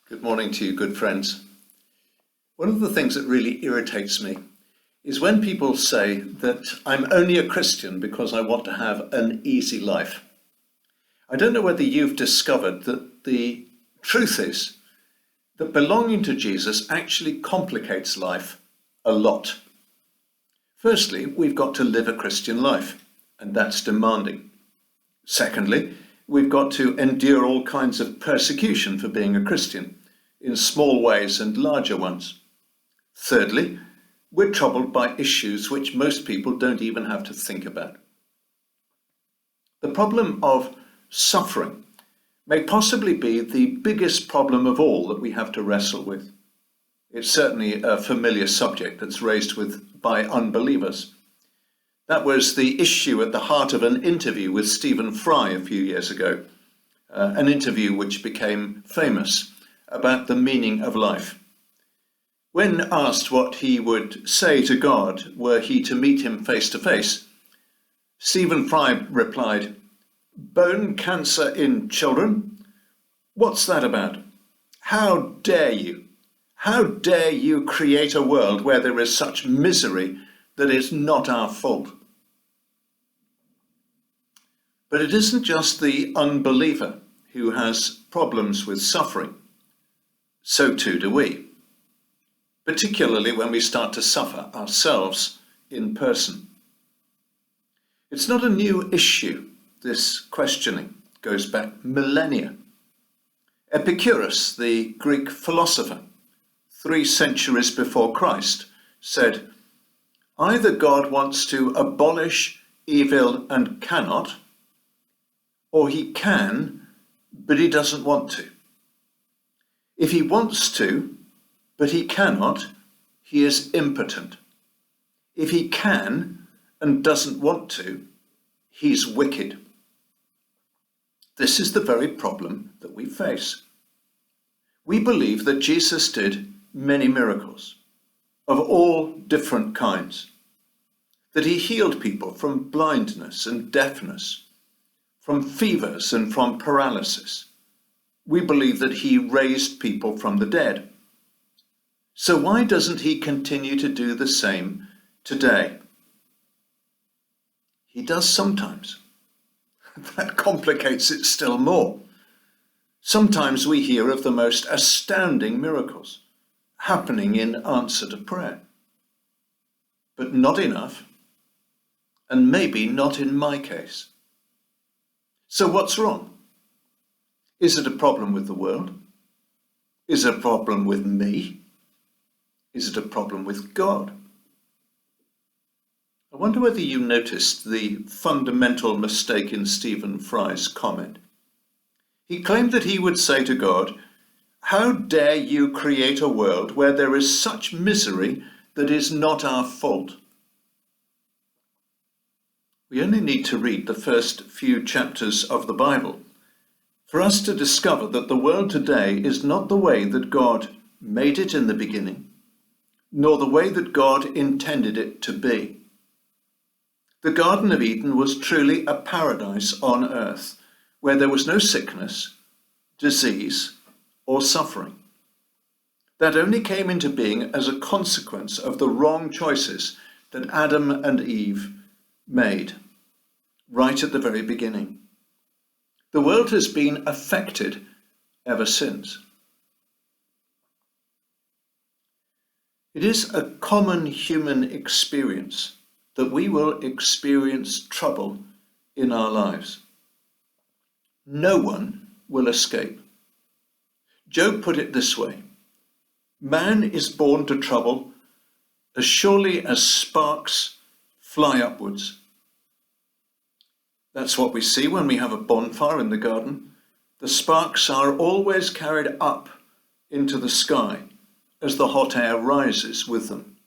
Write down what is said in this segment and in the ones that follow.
Good morning to you, good friends. One of the things that really irritates me is when people say that I'm only a Christian because I want to have an easy life. I don't know whether you've discovered that the truth is that belonging to Jesus actually complicates life a lot. Firstly, we've got to live a Christian life, and that's demanding. Secondly, we've got to endure all kinds of persecution for being a Christian, in small ways and larger ones. Thirdly, we're troubled by issues which most people don't even have to think about. The problem of suffering may possibly be the biggest problem of all that we have to wrestle with. It's certainly a familiar subject that's raised by unbelievers. That was the issue at the heart of an interview with Stephen Fry a few years ago, an interview which became famous about the meaning of life. When asked what he would say to God were he to meet him face to face, Stephen Fry replied, "Bone cancer in children? What's that about? How dare you? How dare you create a world where there is such misery that is not our fault?" But it isn't just the unbeliever who has problems with suffering. So too do we, particularly when we start to suffer ourselves in person. It's not a new issue. This questioning goes back millennia. Epicurus, the Greek philosopher, 3 centuries before Christ, said, "Either God wants to abolish evil and cannot, or he can, but he doesn't want to. If he wants to, but he cannot, he is impotent. If he can and doesn't want to, he's wicked." This is the very problem that we face. We believe that Jesus did many miracles of all different kinds, that he healed people from blindness and deafness, from fevers and from paralysis. We believe that he raised people from the dead. So why doesn't he continue to do the same today? He does sometimes. That complicates it still more. Sometimes we hear of the most astounding miracles happening in answer to prayer. But not enough, and maybe not in my case. So what's wrong? Is it a problem with the world? Is it a problem with me? Is it a problem with God? I wonder whether you noticed the fundamental mistake in Stephen Fry's comment. He claimed that he would say to God, "How dare you create a world where there is such misery that is not our fault?" We only need to read the first few chapters of the Bible for us to discover that the world today is not the way that God made it in the beginning, nor the way that God intended it to be. The Garden of Eden was truly a paradise on earth, where there was no sickness, disease, or suffering. That only came into being as a consequence of the wrong choices that Adam and Eve made right at the very beginning. The world has been affected ever since. It is a common human experience that we will experience trouble in our lives. No one will escape. Job put it this way: "Man is born to trouble as surely as sparks fly upwards." That's what we see when we have a bonfire in the garden. The sparks are always carried up into the sky as the hot air rises with them.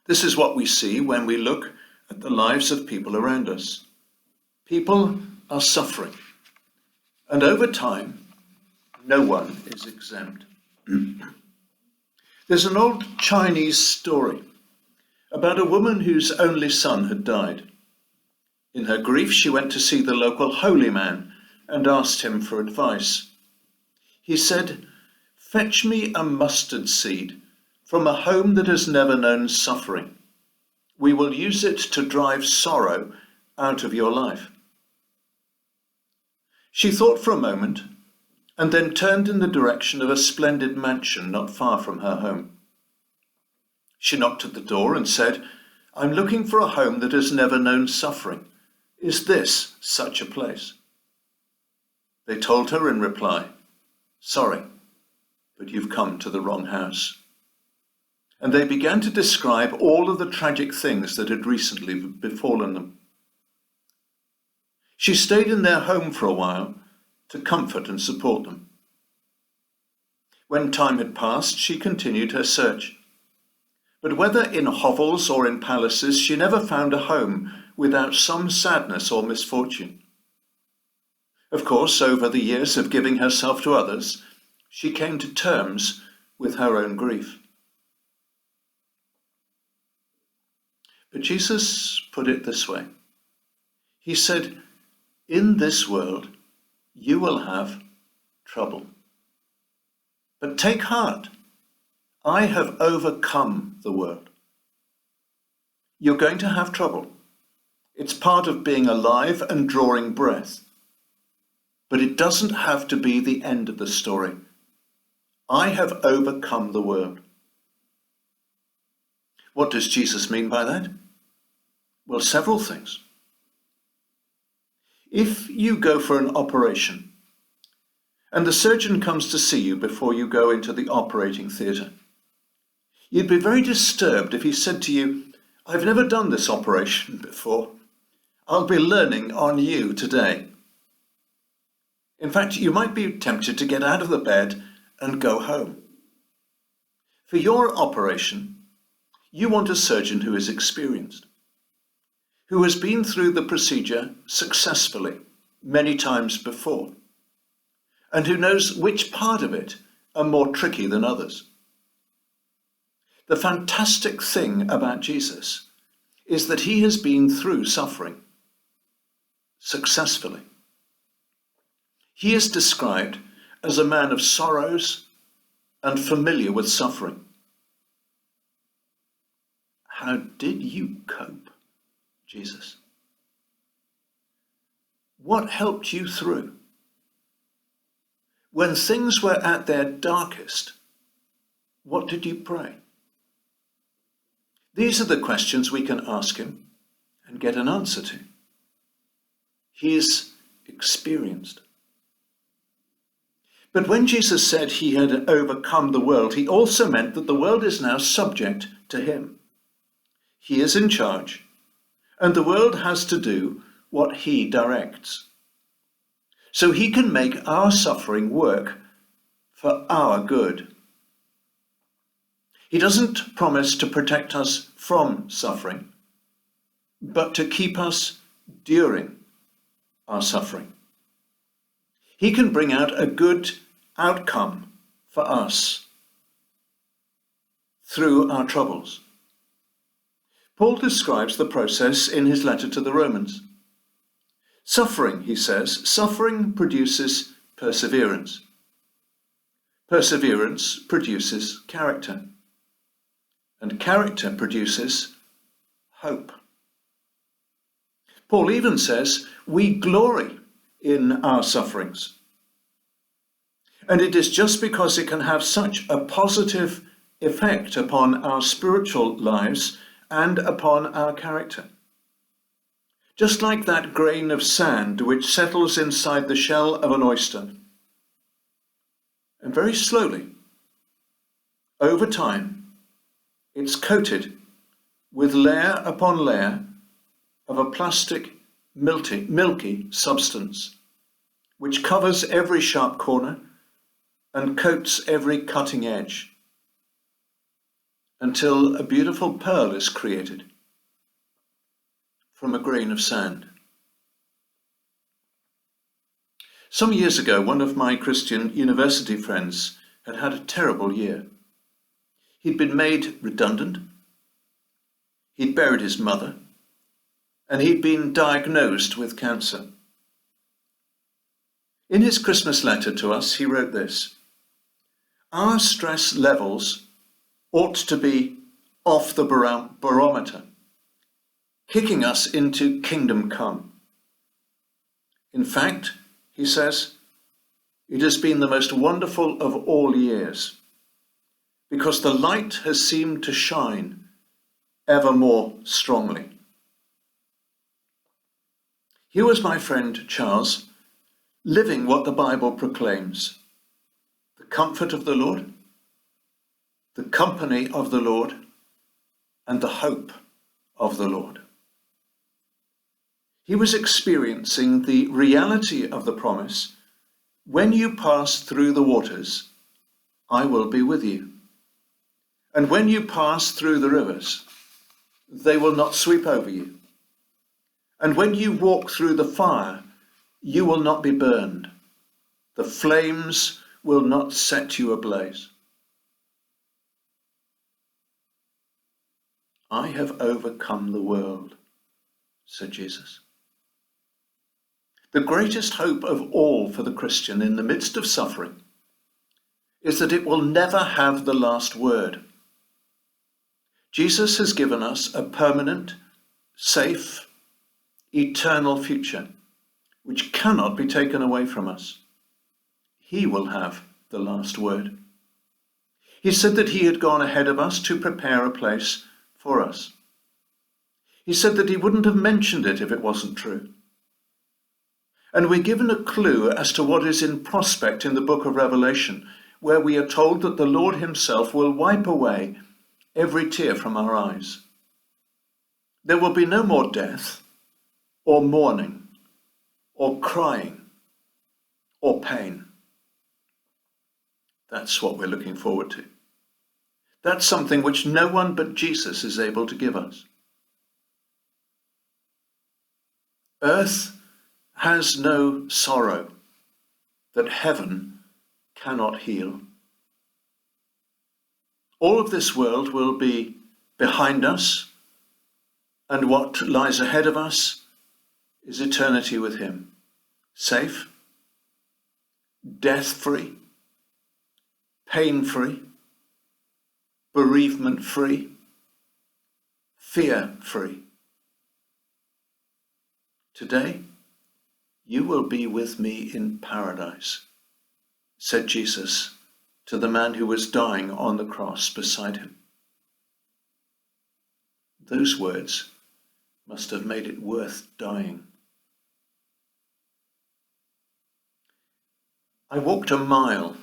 This is what we see when we look at the lives of people around us. People are suffering, and over time, no one is exempt. There's an old Chinese story about a woman whose only son had died. In her grief, she went to see the local holy man and asked him for advice. He said, Fetch me a mustard seed from a home that has never known suffering. We will use it to drive sorrow out of your life." She thought for a moment and then turned in the direction of a splendid mansion not far from her home. She knocked at the door and said, "I'm looking for a home that has never known suffering. Is this such a place?" They told her in reply, "Sorry, but you've come to the wrong house." And they began to describe all of the tragic things that had recently befallen them. She stayed in their home for a while to comfort and support them. When time had passed, she continued her search. But whether in hovels or in palaces, she never found a home without some sadness or misfortune. Of course, over the years of giving herself to others, she came to terms with her own grief. But Jesus put it this way. He said, "In this world you will have trouble. But take heart, I have overcome the world." You're going to have trouble. It's part of being alive and drawing breath. But it doesn't have to be the end of the story. I have overcome the world. What does Jesus mean by that? Well, several things. If you go for an operation and the surgeon comes to see you before you go into the operating theatre, you'd be very disturbed if he said to you, "I've never done this operation before. I'll be learning on you today." In fact, you might be tempted to get out of the bed and go home. For your operation, you want a surgeon who is experienced, who has been through the procedure successfully many times before, and who knows which part of it are more tricky than others. The fantastic thing about Jesus is that he has been through suffering successfully. He is described as a man of sorrows and familiar with suffering. How did you cope, Jesus? What helped you through? When things were at their darkest, what did you pray? These are the questions we can ask him and get an answer to. He is experienced. But when Jesus said he had overcome the world, he also meant that the world is now subject to him. He is in charge, and the world has to do what he directs. So he can make our suffering work for our good. He doesn't promise to protect us from suffering, but to keep us during our suffering. He can bring out a good outcome for us through our troubles. Paul describes the process in his letter to the Romans. Suffering, he says, suffering produces perseverance. Perseverance produces character. And character produces hope. Paul even says we glory in our sufferings. And it is just because it can have such a positive effect upon our spiritual lives and upon our character. Just like that grain of sand which settles inside the shell of an oyster. And very slowly, over time, it's coated with layer upon layer of a plastic, milky substance, which covers every sharp corner and coats every cutting edge, until a beautiful pearl is created from a grain of sand. Some years ago, one of my Christian university friends had had a terrible year. He'd been made redundant, he'd buried his mother, and he'd been diagnosed with cancer. In his Christmas letter to us, he wrote this: Our stress levels ought to be off the barometer, kicking us into kingdom come. In fact, he says, it has been the most wonderful of all years, because the light has seemed to shine ever more strongly. Here was my friend Charles, living what the Bible proclaims: the comfort of the Lord, the company of the Lord, and the hope of the Lord. He was experiencing the reality of the promise, when you pass through the waters, I will be with you. And when you pass through the rivers, they will not sweep over you. And when you walk through the fire, you will not be burned. The flames will not set you ablaze. I have overcome the world, said Jesus. The greatest hope of all for the Christian in the midst of suffering is that it will never have the last word. Jesus has given us a permanent, safe, eternal future, which cannot be taken away from us. He will have the last word. He said that he had gone ahead of us to prepare a place for us. He said that he wouldn't have mentioned it if it wasn't true. And we're given a clue as to what is in prospect in the book of Revelation, where we are told that the Lord himself will wipe away every tear from our eyes. There will be no more death, or mourning, or crying, or pain. That's what we're looking forward to. That's something which no one but Jesus is able to give us. Earth has no sorrow that heaven cannot heal. All of this world will be behind us, and what lies ahead of us is eternity with him. Safe, death-free, pain-free, bereavement-free, fear-free. Today, you will be with me in paradise, said Jesus to the man who was dying on the cross beside him. Those words must have made it worth dying. I walked a mile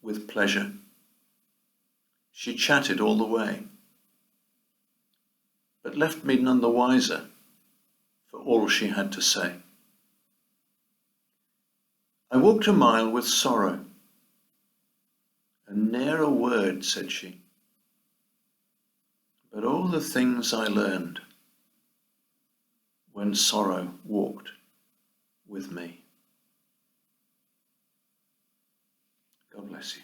with pleasure. She chatted all the way, but left me none the wiser for all she had to say. I walked a mile with sorrow, and ne'er a word said she, but all the things I learned when sorrow walked with me. God bless you.